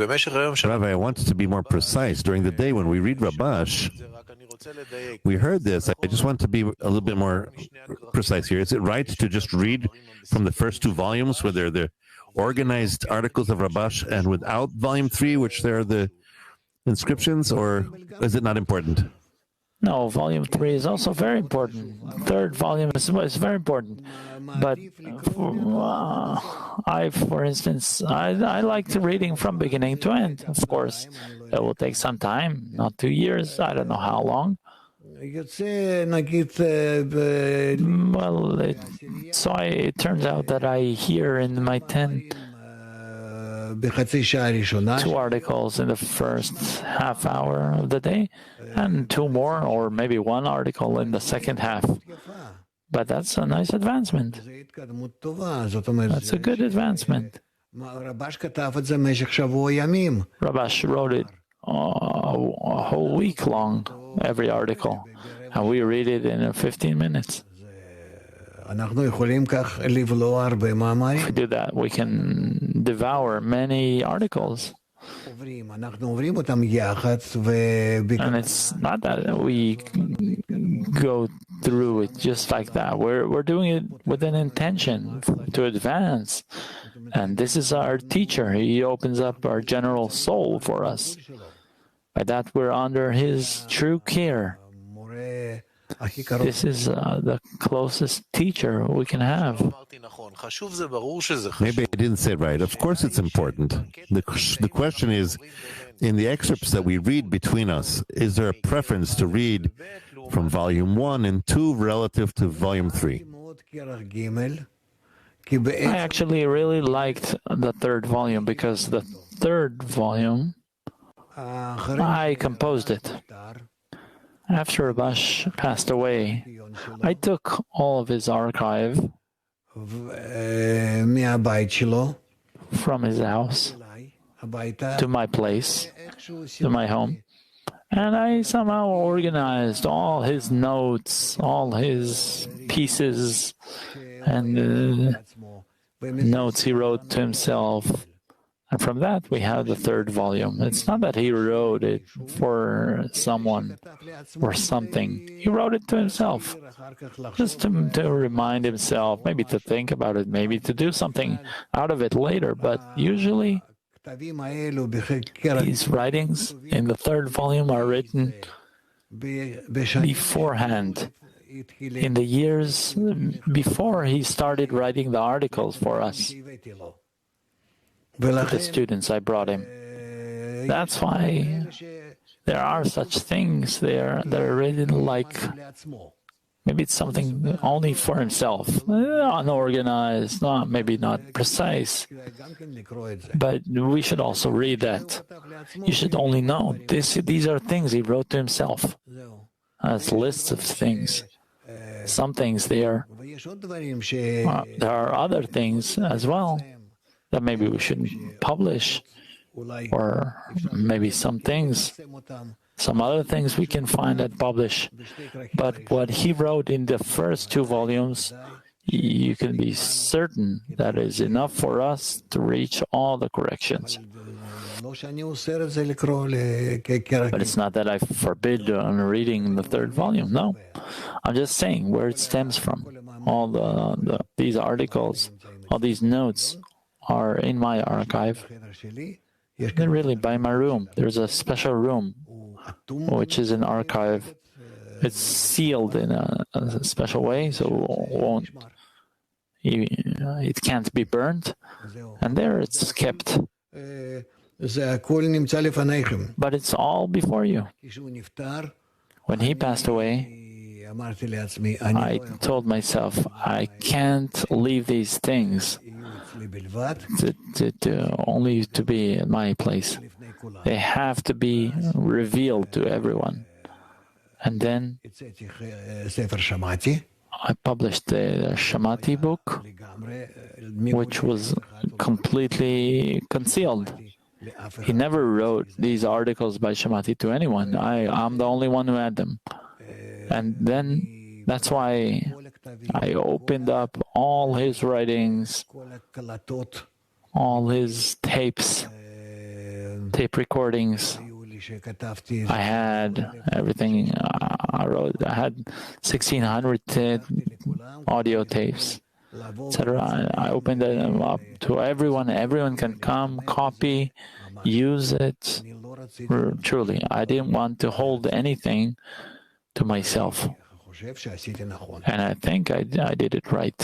Rabbi, I wanted to be more precise. During the day when we read Rabash, we heard this. I just want to be a little bit more precise here. Is it right to just read from the first two volumes where they're the organized articles of Rabash and without volume 3, which there are the inscriptions, or is it not important? No, volume 3 is also very important. Third volume is very important. But for instance, I like reading from beginning to end. Of course, it will take some time, not 2 years. I don't know how long. Well, it turns out that I hear in my 2 articles in the first half hour of the day, and 2 more, or maybe 1 article in the second half. But that's a nice advancement. That's a good advancement. Rabash wrote it a whole week long, every article, and we read it in 15 minutes. If we do that, we can devour many articles. And it's not that we go through it just like that. We're doing it with an intention to advance. And this is our teacher. He opens up our general soul for us. By that, we're under his true care. This is the closest teacher we can have. Maybe I didn't say it right. Of course it's important. The question is, in the excerpts that we read between us, is there a preference to read from volume 1 and 2 relative to volume 3? I actually really liked the 3rd volume because the 3rd volume, I composed it. After Rabash passed away, I took all of his archive from his house to my place, to my home, and I somehow organized all his notes, all his pieces, and notes he wrote to himself. And from that, we have the 3rd volume. It's not that he wrote it for someone or something. He wrote it to himself, just to remind himself, maybe to think about it, maybe to do something out of it later. But usually, these writings in the 3rd volume are written beforehand, in the years before he started writing the articles for us. The students I brought him. That's why there are such things there that are written like, maybe it's something only for himself, unorganized, maybe not precise, but we should also read that. You should only know these are things he wrote to himself. As lists of things. Some things there. There are other things as well that maybe we shouldn't publish, or maybe some other things we can find and publish. But what he wrote in the first 2 volumes, you can be certain that is enough for us to reach all the corrections. But it's not that I forbid reading the 3rd volume, no. I'm just saying where it stems from. All these articles, all these notes, are in my archive. They're really by my room. There's a special room, which is an archive. It's sealed in a special way, so it can't be burned. And there it's kept. But it's all before you. When he passed away, I told myself, I can't leave these things only to be in my place. They have to be revealed to everyone. And then I published the Shamati book, which was completely concealed. He never wrote these articles by Shamati to anyone. I'm the only one who had them. And then that's why I opened up all his writings, all his tapes, tape recordings. I had everything. I had 1,600 audio tapes, etc. I opened them up to everyone. Everyone can come, copy, use it. Truly, I didn't want to hold anything to myself. And I think I did it right.